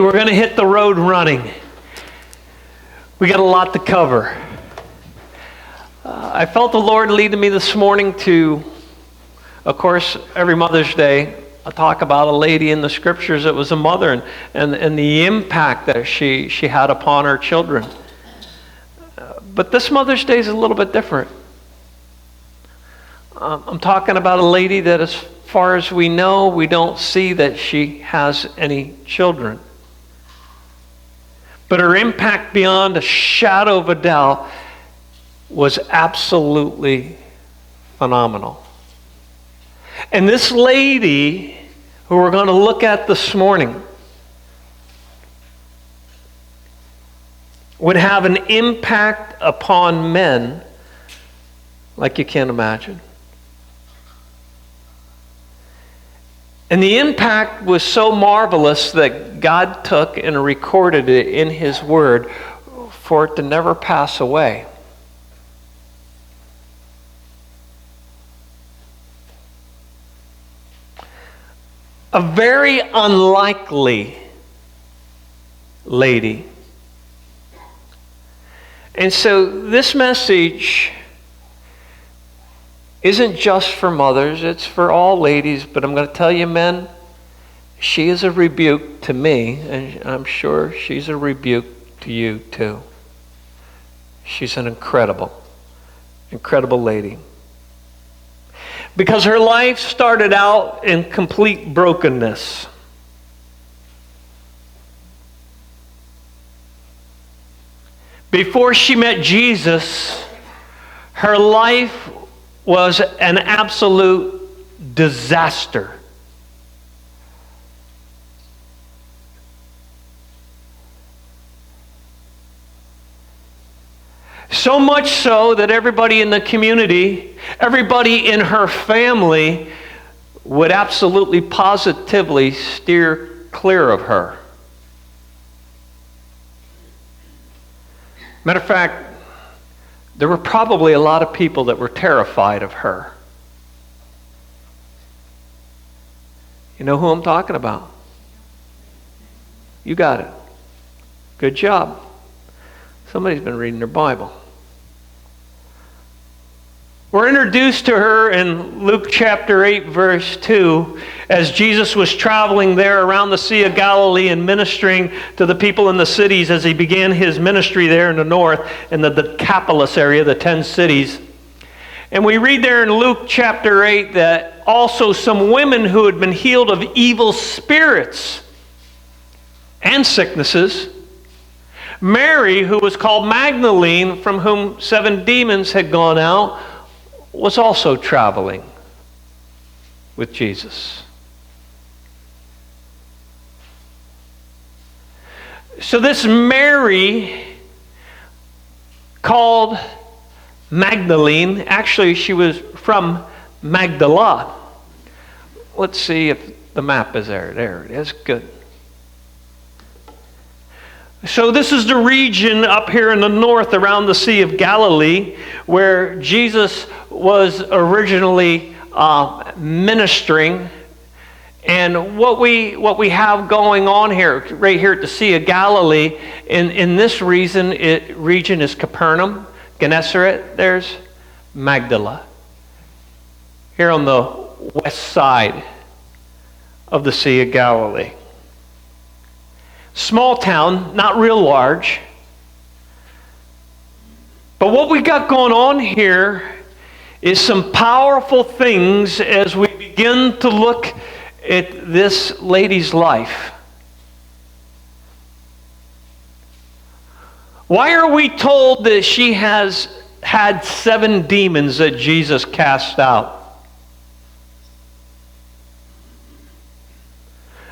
We're going to hit the road running. We got a lot to cover. I felt the Lord leading me this morning to, of course, every Mother's Day, I talk about a lady in the scriptures that was a mother and the impact that she had upon her children. But this Mother's Day is a little bit different. I'm talking about a lady that, as far as we know, we don't see that she has any children. But her impact, beyond a shadow of a doubt, was absolutely phenomenal. And this lady, who we're going to look at this morning, would have an impact upon men like you can't imagine. And the impact was so marvelous that God took and recorded it in His Word for it to never pass away. A very unlikely lady. And so this message isn't just for mothers, it's for all ladies, but I'm going to tell you, men, she is a rebuke to me, and I'm sure she's a rebuke to you too. She's an incredible lady. Because her life started out in complete brokenness. Before she met Jesus, her life was an absolute disaster. So much so that everybody in the community, everybody in her family would absolutely positively steer clear of her. Matter of fact, there were probably a lot of people that were terrified of her. You know who I'm talking about? You got it. Good job. Somebody's been reading their Bible. We're introduced to her in Luke chapter 8, verse 2, as Jesus was traveling there around the Sea of Galilee and ministering to the people in the cities as he began his ministry there in the north, in the Decapolis area, the 10 cities. And we read there in Luke chapter 8 that also some women who had been healed of evil spirits and sicknesses, Mary, who was called Magdalene, from whom 7 demons had gone out, was also traveling with Jesus. So this Mary, called Magdalene, actually she was from Magdala. Let's see if the map is there. There it is. Good. So this is the region up here in the north around the Sea of Galilee where Jesus was originally ministering. And what we have going on here, right here at the Sea of Galilee, in this region is Capernaum, Gennesaret, there's Magdala. Here on the west side of the Sea of Galilee. Small town, not real large. But what we got going on here is some powerful things as we begin to look at this lady's life. Why are we told that she has had 7 demons that Jesus cast out?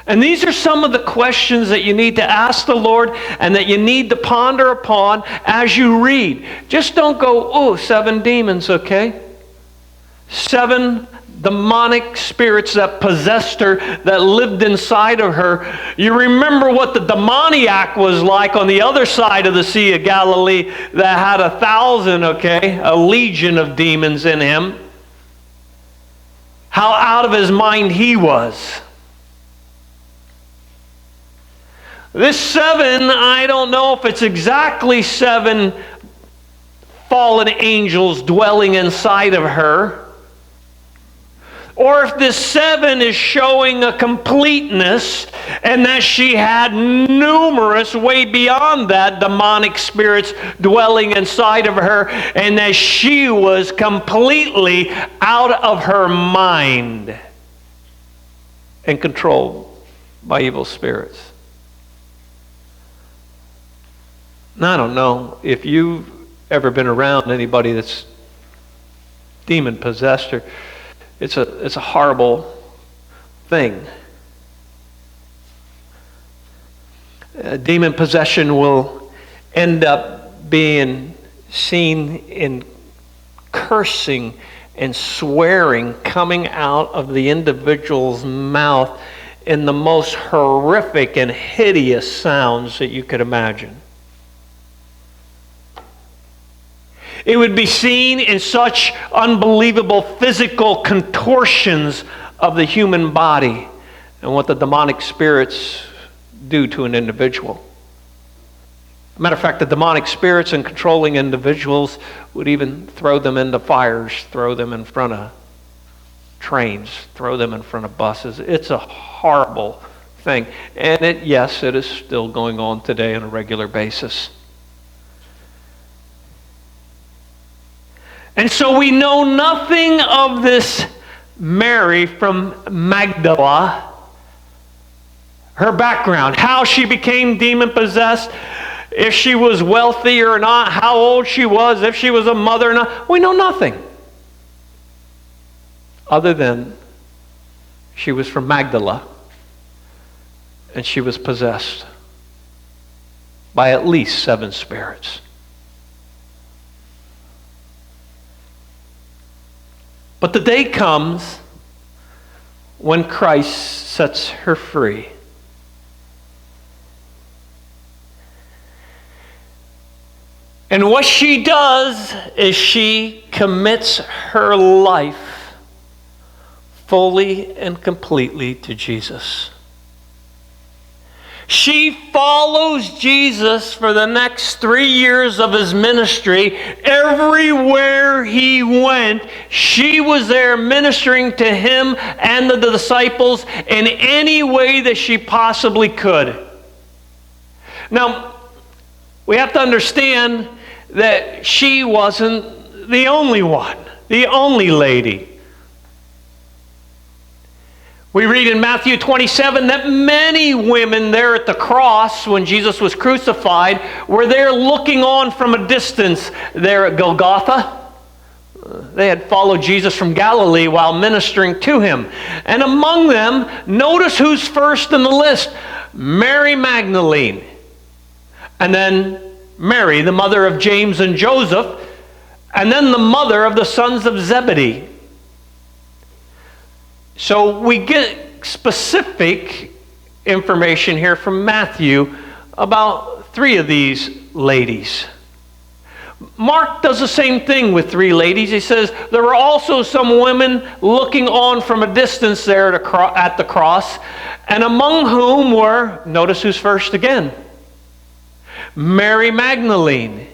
And these are some of the questions that you need to ask the Lord and that you need to ponder upon as you read. Just don't go, 7 demons, okay? 7 demonic spirits that possessed her, that lived inside of her. You remember what the demoniac was like on the other side of the Sea of Galilee that had 1,000, okay? A legion of demons in him. How out of his mind he was. This 7, I don't know if it's exactly 7 fallen angels dwelling inside of her, or if this 7 is showing a completeness and that she had numerous, way beyond that, demonic spirits dwelling inside of her, and that she was completely out of her mind and controlled by evil spirits. Now, I don't know if you've ever been around anybody that's demon possessed, or it's a horrible thing. Demon possession will end up being seen in cursing and swearing coming out of the individual's mouth in the most horrific and hideous sounds that you could imagine. It would be seen in such unbelievable physical contortions of the human body and what the demonic spirits do to an individual. Matter of fact, the demonic spirits in controlling individuals would even throw them into fires, throw them in front of trains, throw them in front of buses. It's a horrible thing. And it is still going on today on a regular basis. And so we know nothing of this Mary from Magdala, her background, how she became demon-possessed, if she was wealthy or not, how old she was, if she was a mother or not. We know nothing other than she was from Magdala and she was possessed by at least 7 spirits. But the day comes when Christ sets her free. And what she does is she commits her life fully and completely to Jesus. She follows Jesus for the next 3 years of his ministry. Everywhere he went, she was there ministering to him and the disciples in any way that she possibly could. Now, we have to understand that she wasn't the only one, the only lady. We read in Matthew 27 that many women there at the cross when Jesus was crucified were there looking on from a distance there at Golgotha. They had followed Jesus from Galilee while ministering to him. And among them, notice who's first in the list. Mary Magdalene. And then Mary, the mother of James and Joseph. And then the mother of the sons of Zebedee. So we get specific information here from Matthew about 3 of these ladies. Mark does the same thing with 3 ladies. He says there were also some women looking on from a distance there at the cross, and among whom were, notice who's first again, Mary Magdalene,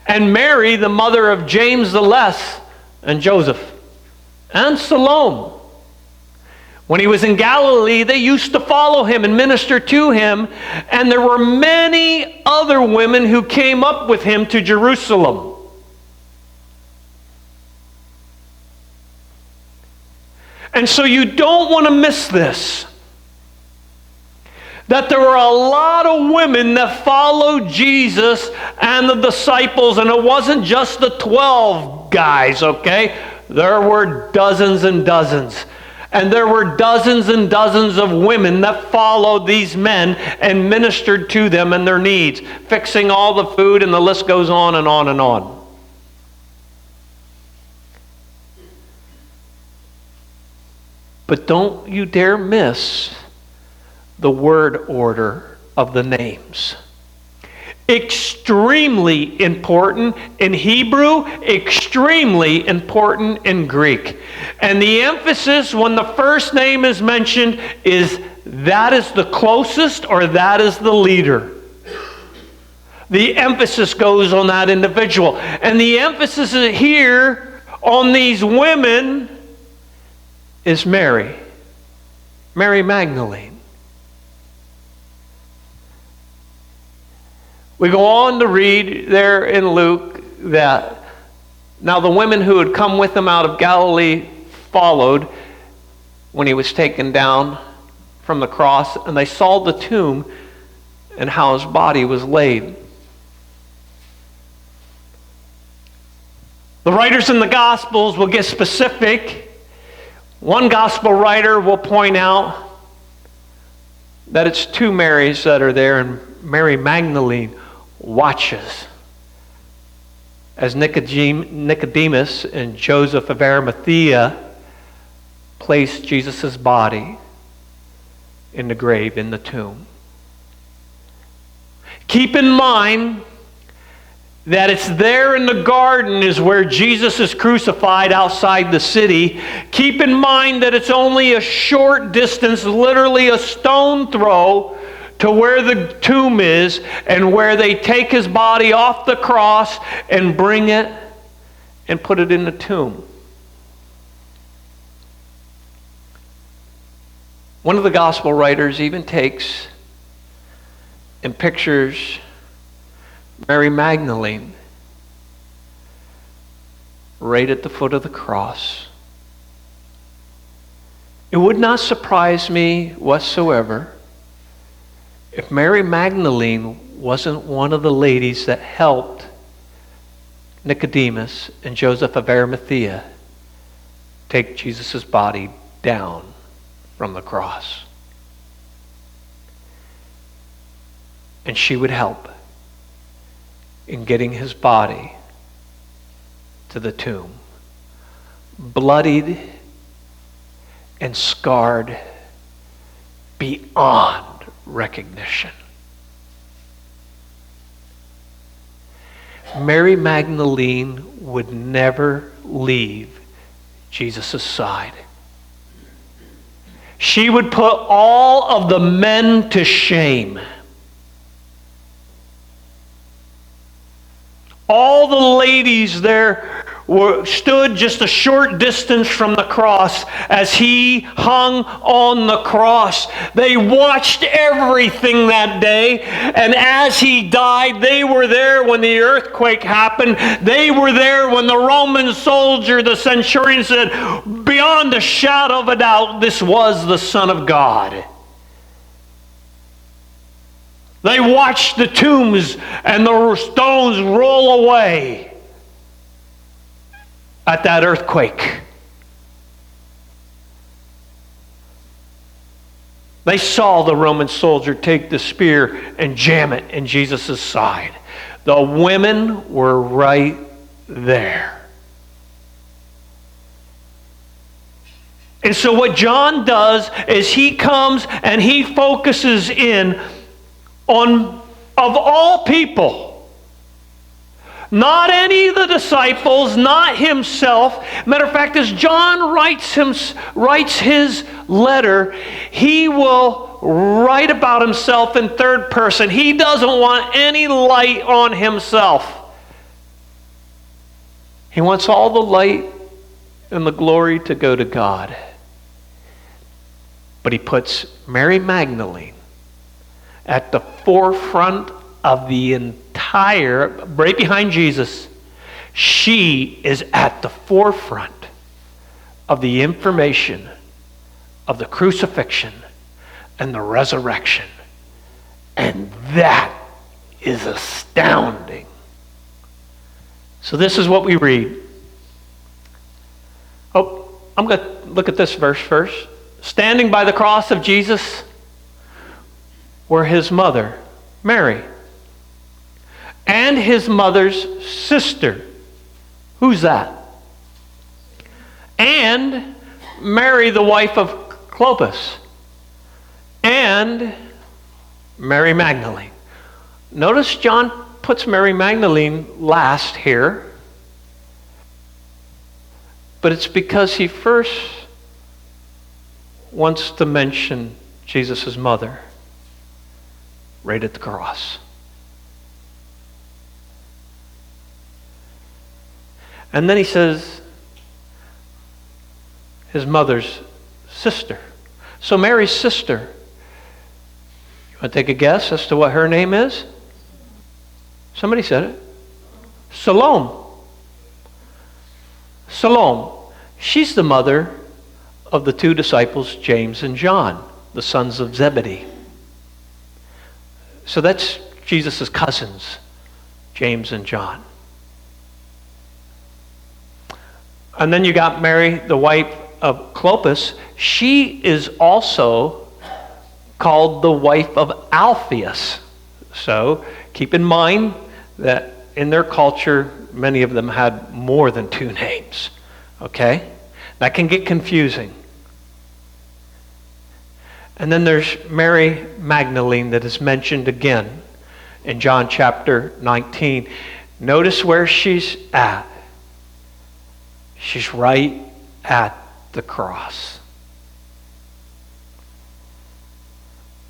and Mary, the mother of James the Less, and Joseph, and Salome. When he was in Galilee, they used to follow him and minister to him, and there were many other women who came up with him to Jerusalem. And so you don't want to miss this. That there were a lot of women that followed Jesus and the disciples, and it wasn't just the 12 guys, okay? There were dozens and dozens. And there were dozens and dozens of women that followed these men and ministered to them and their needs, fixing all the food, and the list goes on and on and on. But don't you dare miss the word order of the names. Extremely important in Hebrew, extremely important in Greek. And the emphasis when the first name is mentioned is that is the closest or that is the leader. The emphasis goes on that individual. And the emphasis here on these women is Mary. Mary Magdalene. We go on to read there in Luke that now the women who had come with him out of Galilee followed when he was taken down from the cross, and they saw the tomb and how his body was laid. The writers in the Gospels will get specific. One Gospel writer will point out that it's two Marys that are there, and Mary Magdalene watches as Nicodemus and Joseph of Arimathea place Jesus' body in the grave, in the tomb. Keep in mind that it's there in the garden is where Jesus is crucified outside the city. Keep in mind that it's only a short distance, literally a stone throw, to where the tomb is and where they take his body off the cross and bring it and put it in the tomb. One of the gospel writers even takes and pictures Mary Magdalene right at the foot of the cross. It would not surprise me whatsoever if Mary Magdalene wasn't one of the ladies that helped Nicodemus and Joseph of Arimathea take Jesus' body down from the cross. And she would help in getting his body to the tomb, bloodied and scarred beyond recognition. Mary Magdalene would never leave Jesus' side. She would put all of the men to shame. All the ladies there stood just a short distance from the cross as he hung on the cross. They watched everything that day, and as he died, they were there when the earthquake happened. They were there when the Roman soldier, the centurion, said, beyond a shadow of a doubt, this was the Son of God. They watched the tombs and the stones roll away at that earthquake. They saw the Roman soldier take the spear and jam it in Jesus' side. The women were right there. And so what John does is he comes and he focuses in on, of all people, not any of the disciples, not himself. Matter of fact, as John writes his letter, he will write about himself in third person. He doesn't want any light on himself. He wants all the light and the glory to go to God. But he puts Mary Magdalene at the forefront of the entire, right behind Jesus. She is at the forefront of the information of the crucifixion and the resurrection. And that is astounding. So this is what we read. Oh, I'm going to look at this verse first. Standing by the cross of Jesus were his mother, Mary, and his mother's sister. Who's that? And Mary, the wife of Clopas, and Mary Magdalene. Notice John puts Mary Magdalene last here, but it's because he first wants to mention Jesus' mother, right at the cross. And then he says, his mother's sister. So Mary's sister. You want to take a guess as to what her name is? Somebody said it. Salome. Salome. She's the mother of the two disciples, James and John, the sons of Zebedee. So that's Jesus' cousins, James and John. And then you got Mary, the wife of Clopas. She is also called the wife of Alphaeus. So keep in mind that in their culture, many of them had more than two names. Okay? That can get confusing. And then there's Mary Magdalene that is mentioned again in John chapter 19. Notice where she's at. She's right at the cross.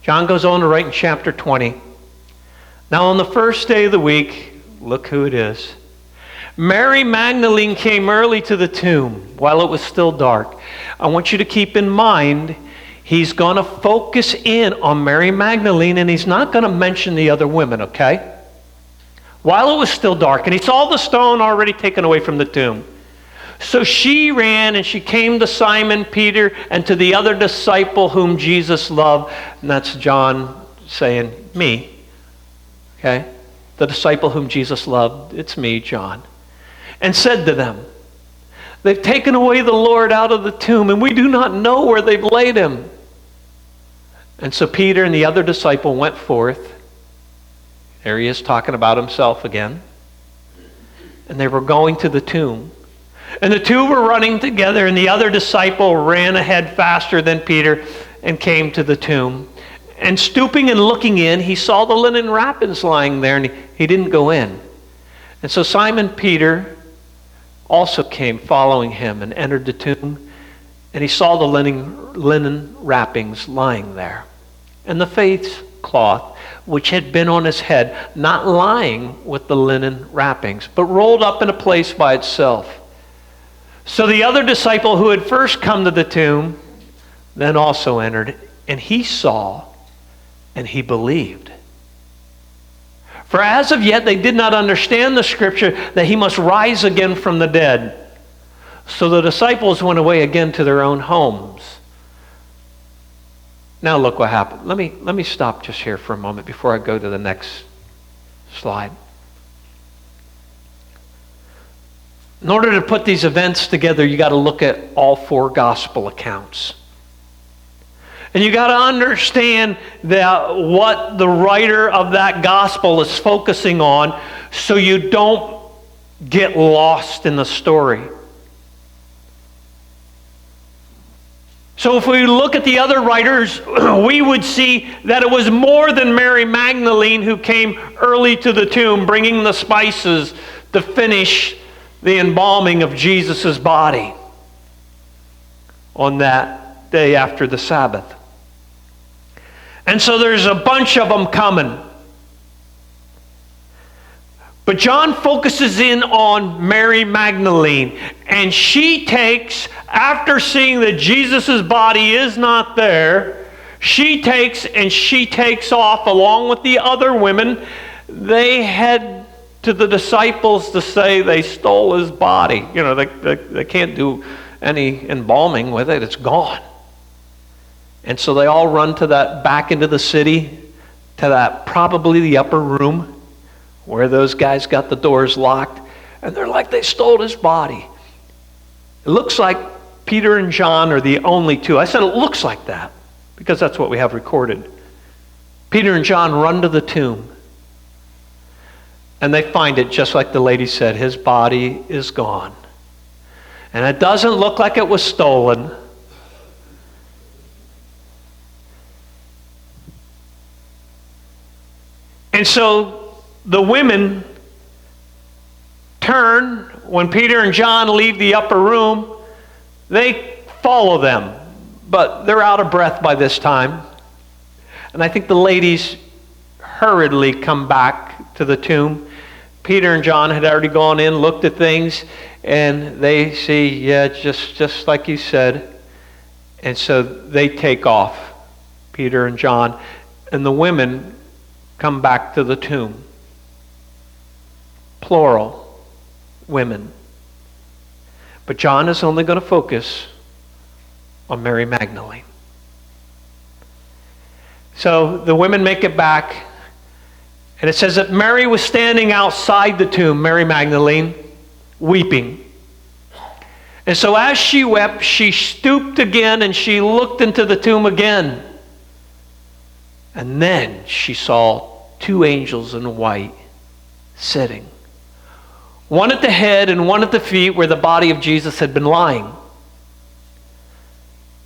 John goes on to write in chapter 20. Now on the first day of the week, look who it is. Mary Magdalene came early to the tomb while it was still dark. I want you to keep in mind, he's going to focus in on Mary Magdalene, and he's not going to mention the other women, okay? While it was still dark, and he saw the stone already taken away from the tomb. So she ran and she came to Simon Peter and to the other disciple whom Jesus loved. And that's John saying, me. Okay? The disciple whom Jesus loved. It's me, John. And said to them, they've taken away the Lord out of the tomb, and we do not know where they've laid him. And so Peter and the other disciple went forth. There he is talking about himself again. And they were going to the tomb. And the two were running together, and the other disciple ran ahead faster than Peter and came to the tomb. And stooping and looking in, he saw the linen wrappings lying there, and he didn't go in. And so Simon Peter also came following him and entered the tomb, and he saw the linen wrappings lying there, and the face cloth which had been on his head, not lying with the linen wrappings, but rolled up in a place by itself. So the other disciple who had first come to the tomb then also entered, and he saw and he believed. For as of yet they did not understand the scripture that he must rise again from the dead. So the disciples went away again to their own homes. Now look what happened. Let me stop just here for a moment before I go to the next slide. In order to put these events together, you got to look at all four gospel accounts. And you got to understand that what the writer of that gospel is focusing on, so you don't get lost in the story. So if we look at the other writers, we would see that it was more than Mary Magdalene who came early to the tomb, bringing the spices to finish the embalming of Jesus' body on that day after the Sabbath. And so there's a bunch of them coming. But John focuses in on Mary Magdalene, and she takes, after seeing that Jesus' body is not there, she takes off along with the other women. They head to the disciples to say they stole his body. You know, they can't do any embalming with it. It's gone. And so they all run to that, back into the city, to that, probably the upper room, where those guys got the doors locked. And they're like, they stole his body. It looks like Peter and John are the only two. I said it looks like that, because that's what we have recorded. Peter and John run to the tomb. And they find it just like the lady said, his body is gone. And it doesn't look like it was stolen. And so the women turn, when Peter and John leave the upper room, they follow them. But they're out of breath by this time. And I think the ladies hurriedly come back to the tomb. Peter and John had already gone in, looked at things, and they see, yeah, just like you said. And so they take off, Peter and John, and the women come back to the tomb. Plural, women. But John is only going to focus on Mary Magdalene. So the women make it back, and it says that Mary was standing outside the tomb, Mary Magdalene, weeping. And so as she wept, she stooped again and she looked into the tomb again. And then she saw two angels in white sitting. One at the head and one at the feet where the body of Jesus had been lying.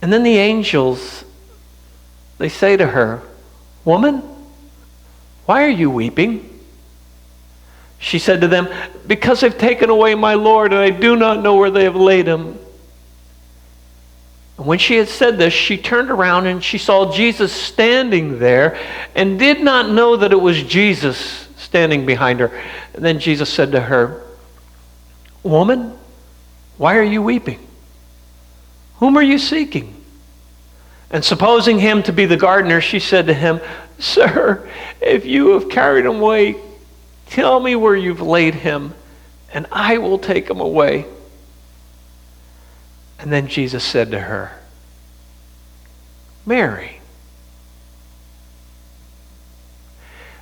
And then the angels, they say to her, "Woman, why are you weeping?" She said to them, "Because they've taken away my Lord, and I do not know where they have laid him." And when she had said this, she turned around and she saw Jesus standing there and did not know that it was Jesus standing behind her. And then Jesus said to her, "Woman, why are you weeping? Whom are you seeking?" And supposing him to be the gardener, she said to him, "Sir, if you have carried him away, tell me where you've laid him, and I will take him away." And then Jesus said to her, "Mary."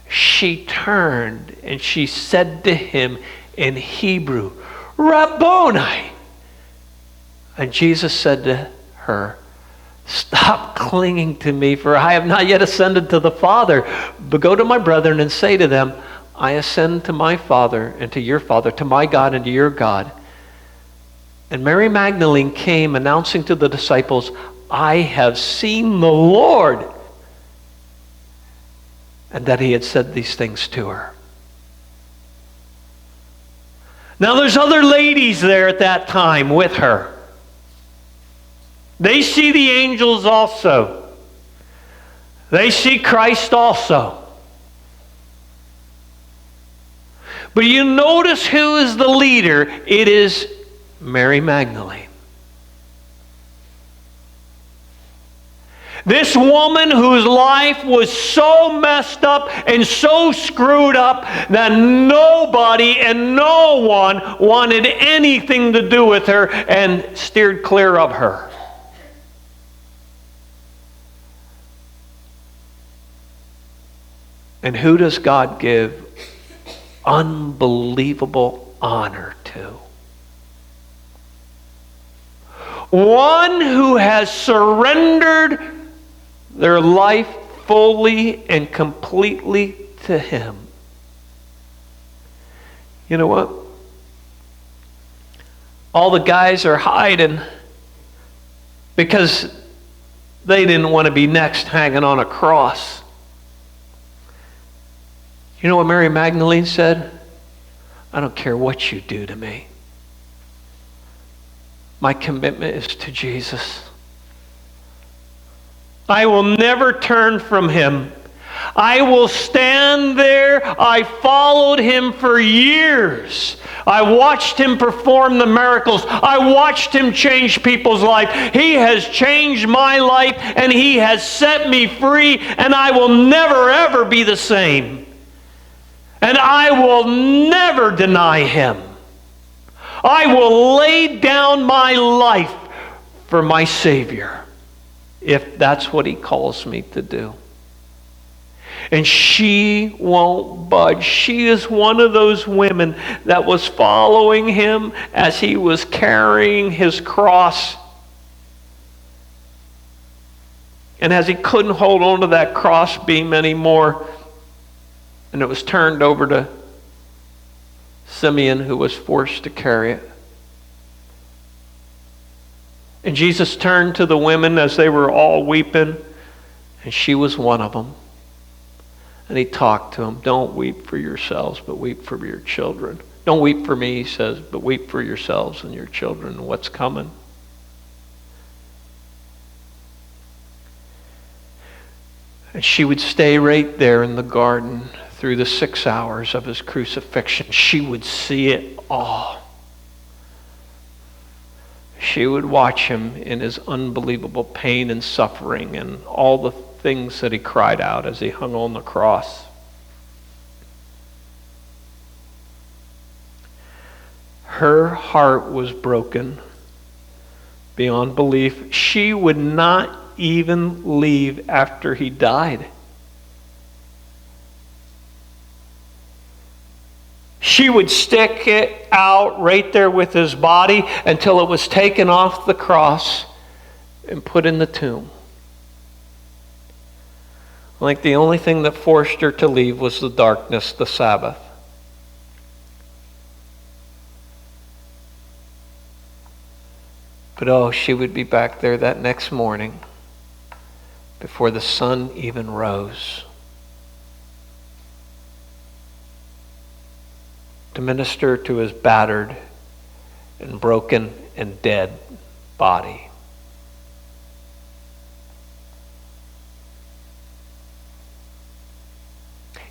She turned and she said to him in Hebrew, "Rabboni." And Jesus said to her, "Stop clinging to me, for I have not yet ascended to the Father. But go to my brethren and say to them, I ascend to my Father and to your Father, to my God and to your God." And Mary Magdalene came announcing to the disciples, "I have seen the Lord," and that he had said these things to her. Now there's other ladies there at that time with her. They see the angels also. They see Christ also. But you notice who is the leader. It is Mary Magdalene. This woman whose life was so messed up and so screwed up that nobody and no one wanted anything to do with her and steered clear of her. And who does God give unbelievable honor to? One who has surrendered their life fully and completely to him. You know what? All the guys are hiding because they didn't want to be next hanging on a cross. You know what Mary Magdalene said? "I don't care what you do to me. My commitment is to Jesus. I will never turn from him. I will stand there. I followed him for years. I watched him perform the miracles. I watched him change people's life. He has changed my life, and he has set me free, and I will never, ever be the same. And I will never deny him. I will lay down my life for my Savior, if that's what he calls me to do." And she won't budge. She is one of those women that was following him as he was carrying his cross. And as he couldn't hold on to that cross beam anymore, and it was turned over to Simeon, who was forced to carry it. And Jesus turned to the women as they were all weeping, and she was one of them. And he talked to them. "Don't weep for yourselves, but weep for your children. Don't weep for me," he says, "but weep for yourselves and your children and what's coming." And she would stay right there in the garden through the 6 hours of his crucifixion. She would see it all. She would watch him in his unbelievable pain and suffering and all the things that he cried out as he hung on the cross. Her heart was broken beyond belief. She would not even leave after he died. She would stick it out right there with his body until it was taken off the cross and put in the tomb. Like the only thing that forced her to leave was the darkness, the Sabbath. But oh, she would be back there that next morning before the sun even rose to minister to his battered and broken and dead body.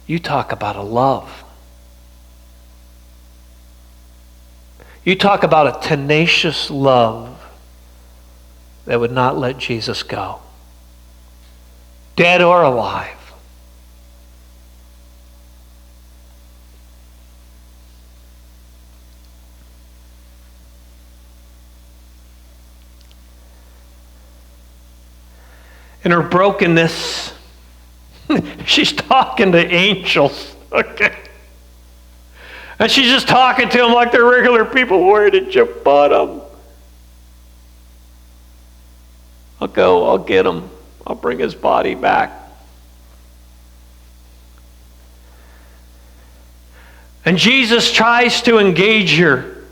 You talk about a love. You talk about a tenacious love that would not let Jesus go, dead or alive. In her brokenness, she's talking to angels, okay? And she's just talking to them like they're regular people. Where did you put them? I'll go, I'll get him. I'll bring his body back. And Jesus tries to engage her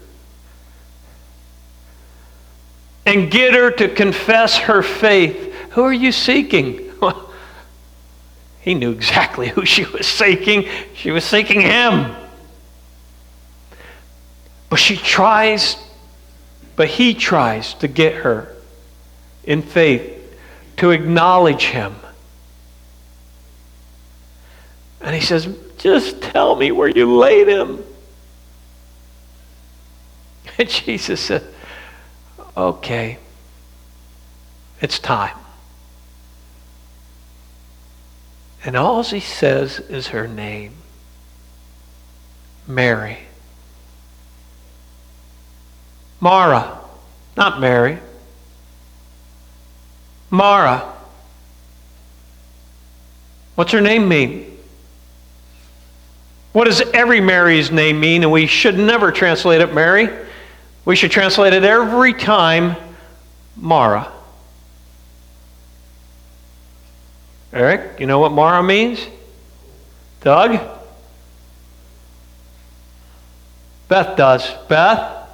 and get her to confess her faith. Who are you seeking? Well, he knew exactly who she was seeking. She was seeking him. But he tries to get her in faith to acknowledge him. And he says, just tell me where you laid him. And Jesus said, okay, it's time. And all he says is her name, Mary. Mara, not Mary. Mara. What's her name mean? What does every Mary's name mean? And we should never translate it Mary. We should translate it every time Mara. Eric, you know what Mara means? Doug? Beth does. Beth?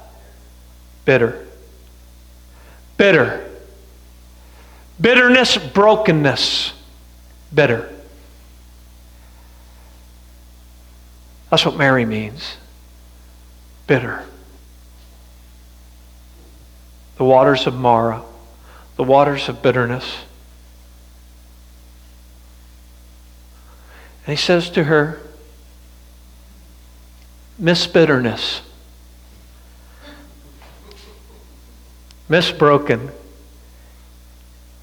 Bitter. Bitter. Bitterness, brokenness. Bitter. That's what Mary means. Bitter. The waters of Mara. The waters of bitterness. And he says to her, Miss Bitterness. Miss Broken.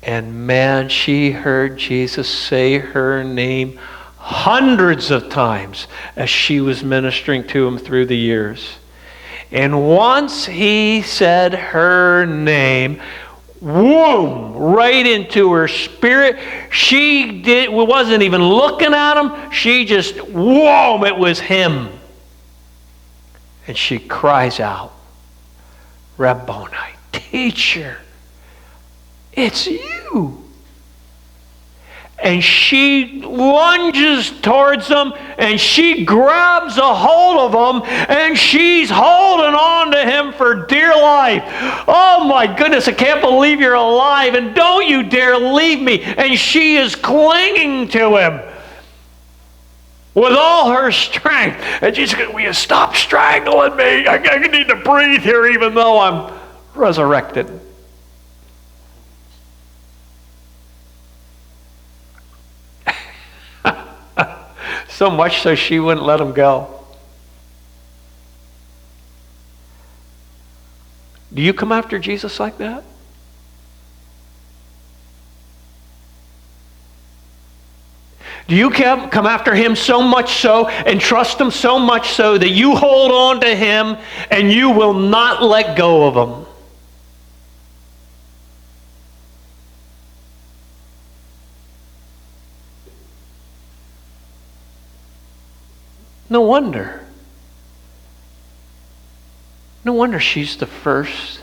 And man, she heard Jesus say her name hundreds of times as she was ministering to him through the years. And once he said her name, whoom, right into her spirit. She wasn't even looking at him. She just, whoom, it was him. And she cries out, Rabboni, teacher, it's you. And she lunges towards him and she grabs a hold of him and she's holding on to him for dear life. Oh my goodness, I can't believe you're alive and don't you dare leave me. And she is clinging to him with all her strength. And she's going, will you stop strangling me? I need to breathe here even though I'm resurrected. So much so she wouldn't let him go. Do you come after Jesus like that? Do you come after him so much so and trust him so much so that you hold on to him and you will not let go of him? No wonder. No wonder she's the first.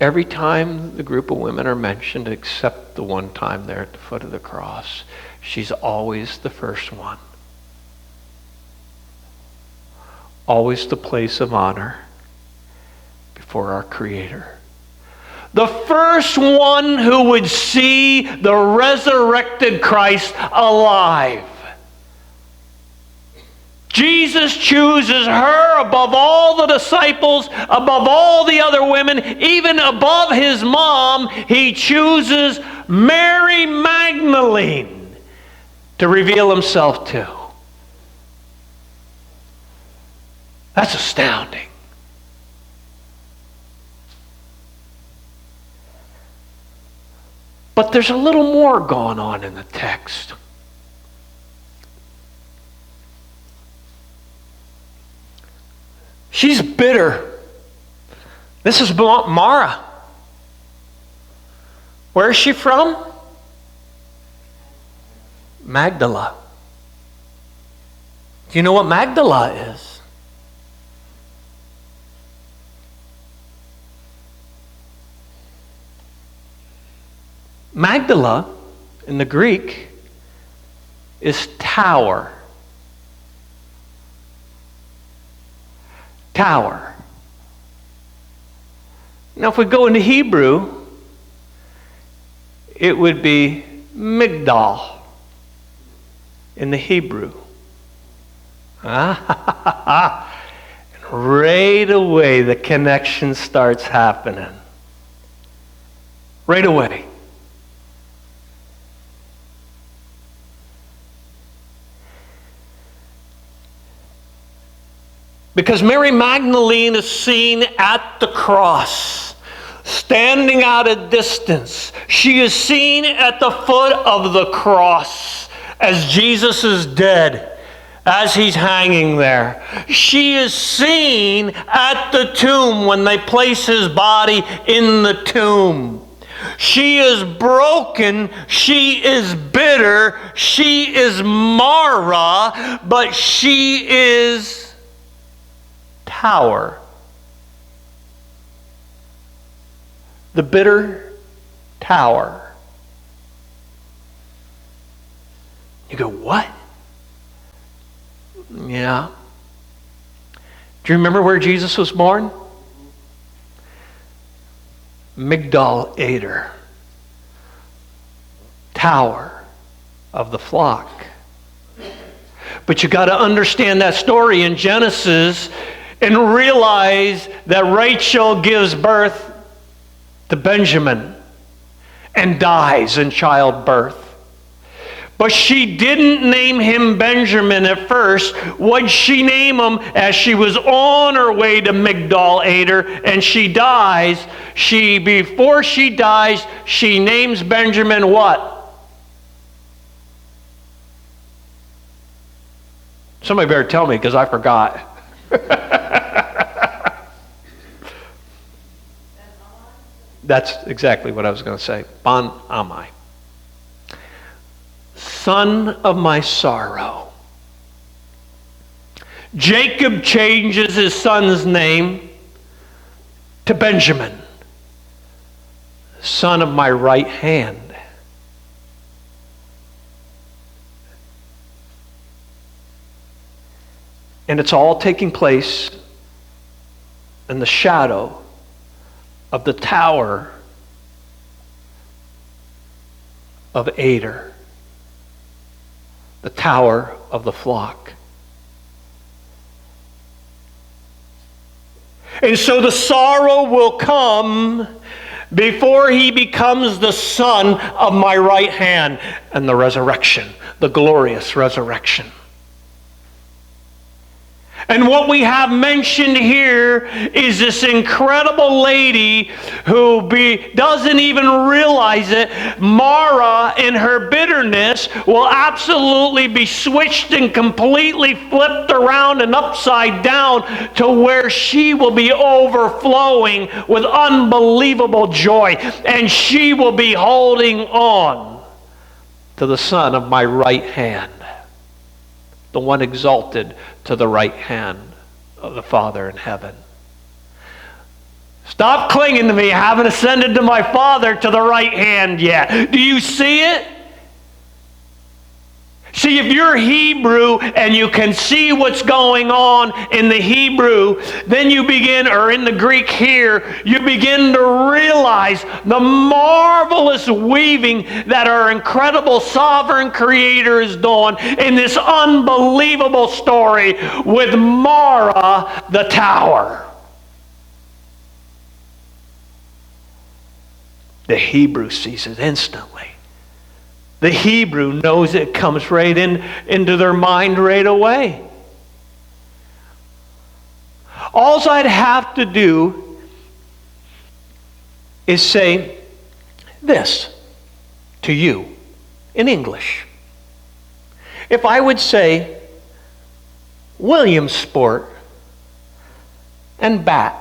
Every time the group of women are mentioned, except the one time there at the foot of the cross, she's always the first one. Always the place of honor before our Creator. The first one who would see the resurrected Christ alive. Jesus chooses her above all the disciples, above all the other women, even above his mom. He chooses Mary Magdalene to reveal himself to. That's astounding. But there's a little more going on in the text. She's bitter. This is Mara. Where is she from? Magdala. Do you know what Magdala is? Magdala, in the Greek, is tower. Tower. Now, if we go into Hebrew, it would be Migdal in the Hebrew. And right away, the connection starts happening. Right away. Because Mary Magdalene is seen at the cross, standing out a distance. She is seen at the foot of the cross as Jesus is dead, as he's hanging there. She is seen at the tomb when they place his body in the tomb. She is broken, she is bitter, she is Mara, but she is tower. The bitter tower. You go, what? Yeah. Do you remember where Jesus was born? Migdal Eder. Tower of the flock. But you got to understand that story in Genesis and realize that Rachel gives birth to Benjamin and dies in childbirth. But she didn't name him Benjamin at first. What'd she name him as she was on her way to Migdal Eder and she dies? Before she dies, she names Benjamin what? Somebody better tell me because I forgot. That's exactly what I was going to say. Bon Amai. Son of my sorrow. Jacob changes his son's name to Benjamin. Son of my right hand. And it's all taking place in the shadow of the tower of Eder, the tower of the flock. And so the sorrow will come before he becomes the Son of my right hand. And the resurrection, the glorious resurrection. And what we have mentioned here is this incredible lady who doesn't even realize it. Mara, in her bitterness, will absolutely be switched and completely flipped around and upside down to where she will be overflowing with unbelievable joy. And she will be holding on to the Son of my right hand, the one exalted to the right hand of the Father in heaven. Stop clinging to me. I haven't ascended to my Father to the right hand yet. Do you see it? See, if you're Hebrew and you can see what's going on in the Hebrew, then you begin, or in the Greek here, you begin to realize the marvelous weaving that our incredible sovereign Creator is doing in this unbelievable story with Mara the tower. The Hebrew sees it instantly. The Hebrew knows it comes right into their mind right away. All I'd have to do is say this to you in English. If I would say Williamsport and bat,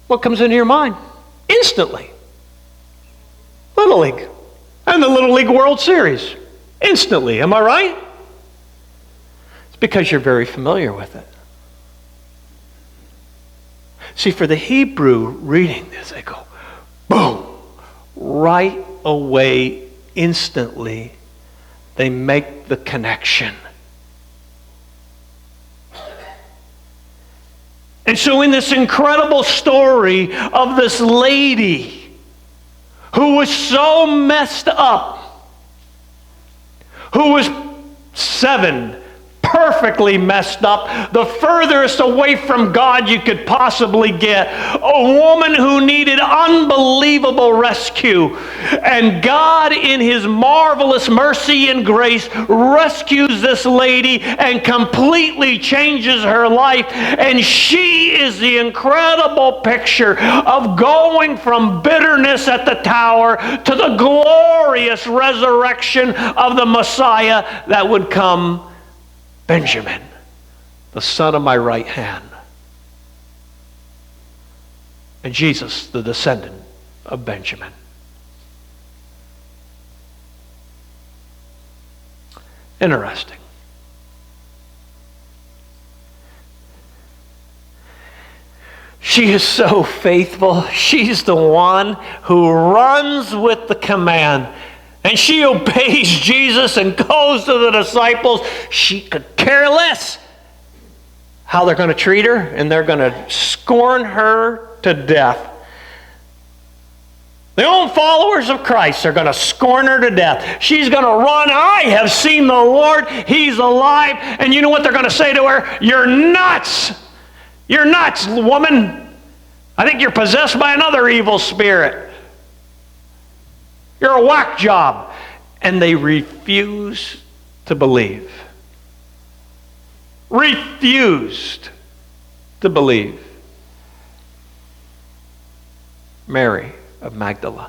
what comes into your mind? Instantly. Little League. And the Little League World Series. Instantly. Am I right? It's because you're very familiar with it. See, for the Hebrew reading this, they go, boom, right away, instantly, they make the connection. And so in this incredible story of this lady who was so messed up, who was 7, perfectly messed up, the furthest away from God you could possibly get, a woman who needed unbelievable rescue. And God, in His marvelous mercy and grace, rescues this lady and completely changes her life. And she is the incredible picture of going from bitterness at the tower to the glorious resurrection of the Messiah that would come, Benjamin, the son of my right hand. And Jesus, the descendant of Benjamin. Interesting. She is so faithful. She's the one who runs with the command. And she obeys Jesus and goes to the disciples. She could care less how they're going to treat her, and they're going to scorn her to death. The own followers of Christ are going to scorn her to death. She's going to run. I have seen the Lord. He's alive. And you know what they're going to say to her? You're nuts. You're nuts, woman. I think you're possessed by another evil spirit. You're a whack job. And they refuse to believe. Refused to believe. Mary of Magdalene.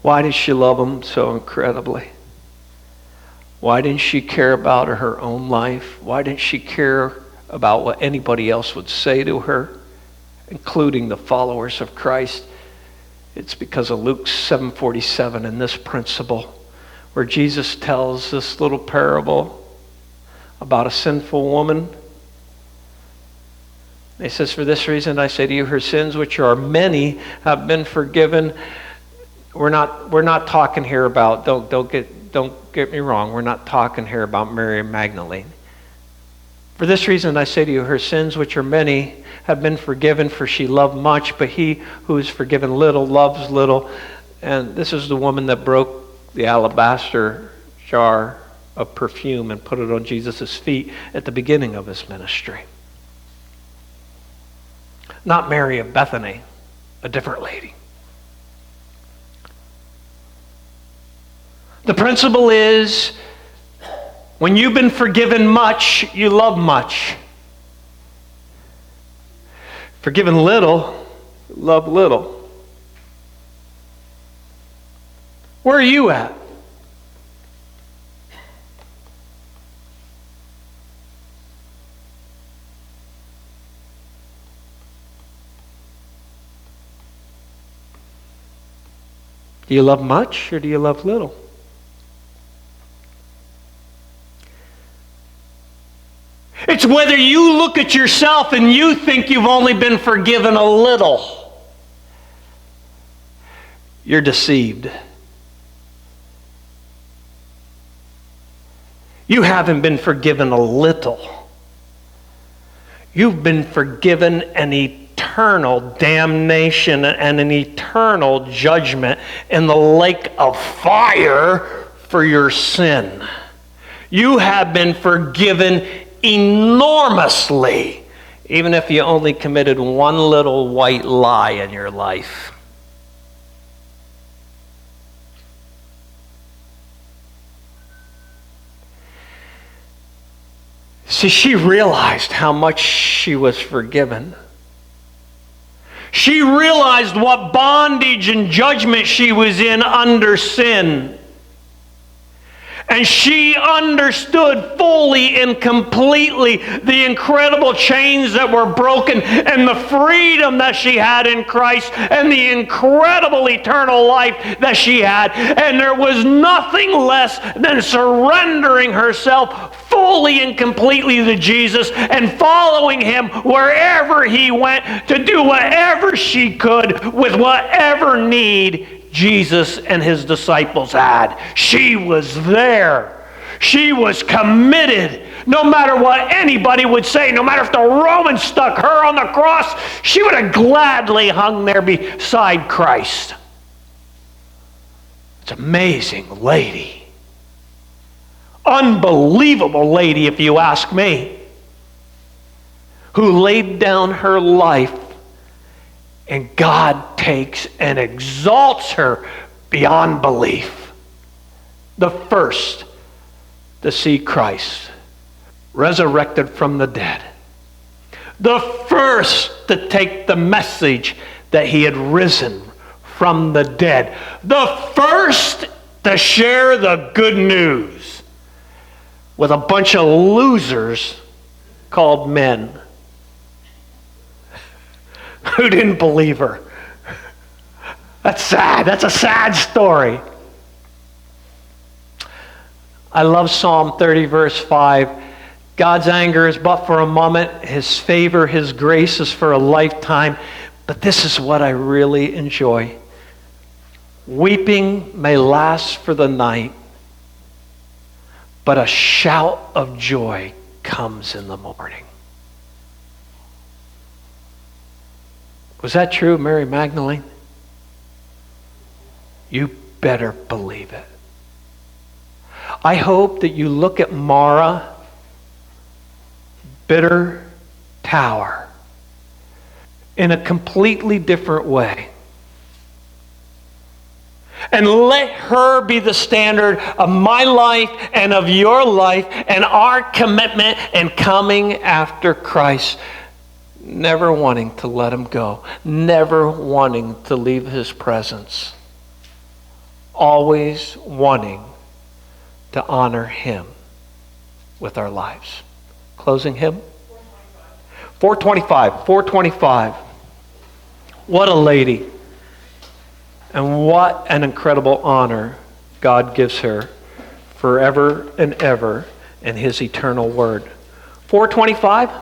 Why did she love him so incredibly? Why didn't she care about her own life? Why didn't she care about what anybody else would say to her, including the followers of Christ? It's because of Luke 7:47 and this principle, where Jesus tells this little parable about a sinful woman. He says, for this reason I say to you, her sins, which are many, have been forgiven. We're not talking here about, don't get me wrong, we're not talking here about Mary Magdalene. For this reason I say to you, her sins, which are many, have been forgiven, for she loved much, but he who is forgiven little loves little. And this is the woman that broke the alabaster jar of perfume and put it on Jesus' feet at the beginning of his ministry. Not Mary of Bethany, a different lady. The principle is, when you've been forgiven much, you love much. Forgiven little, love little. Where are you at? Do you love much or do you love little? It's whether you look at yourself and you think you've only been forgiven a little. You're deceived. You haven't been forgiven a little. You've been forgiven an eternal damnation and an eternal judgment in the lake of fire for your sin. You have been forgiven enormously, even if you only committed one little white lie in your life. See, she realized how much she was forgiven. She realized what bondage and judgment she was in under sin. And she understood fully and completely the incredible chains that were broken and the freedom that she had in Christ and the incredible eternal life that she had. And there was nothing less than surrendering herself fully and completely to Jesus and following him wherever he went to do whatever she could with whatever need Jesus and his disciples had. She was there. She was committed. No matter what anybody would say, no matter if the Romans stuck her on the cross, she would have gladly hung there beside Christ. It's an amazing lady. Unbelievable lady, if you ask me, who laid down her life, and God takes and exalts her beyond belief. The first to see Christ resurrected from the dead. The first to take the message that he had risen from the dead. The first to share the good news with a bunch of losers called men who didn't believe her. That's sad. That's a sad story. I love Psalm 30, verse 5. God's anger is but for a moment. His favor, his grace is for a lifetime. But this is what I really enjoy. Weeping may last for the night, but a shout of joy comes in the morning. Was that true, Mary Magdalene? You better believe it. I hope that you look at Mara, bitter tower, in a completely different way. And let her be the standard of my life and of your life and our commitment and coming after Christ. Never wanting to let him go. Never wanting to leave his presence. Always wanting to honor him with our lives. Closing hymn? 425. 425. What a lady. And what an incredible honor God gives her forever and ever in his eternal word. 425.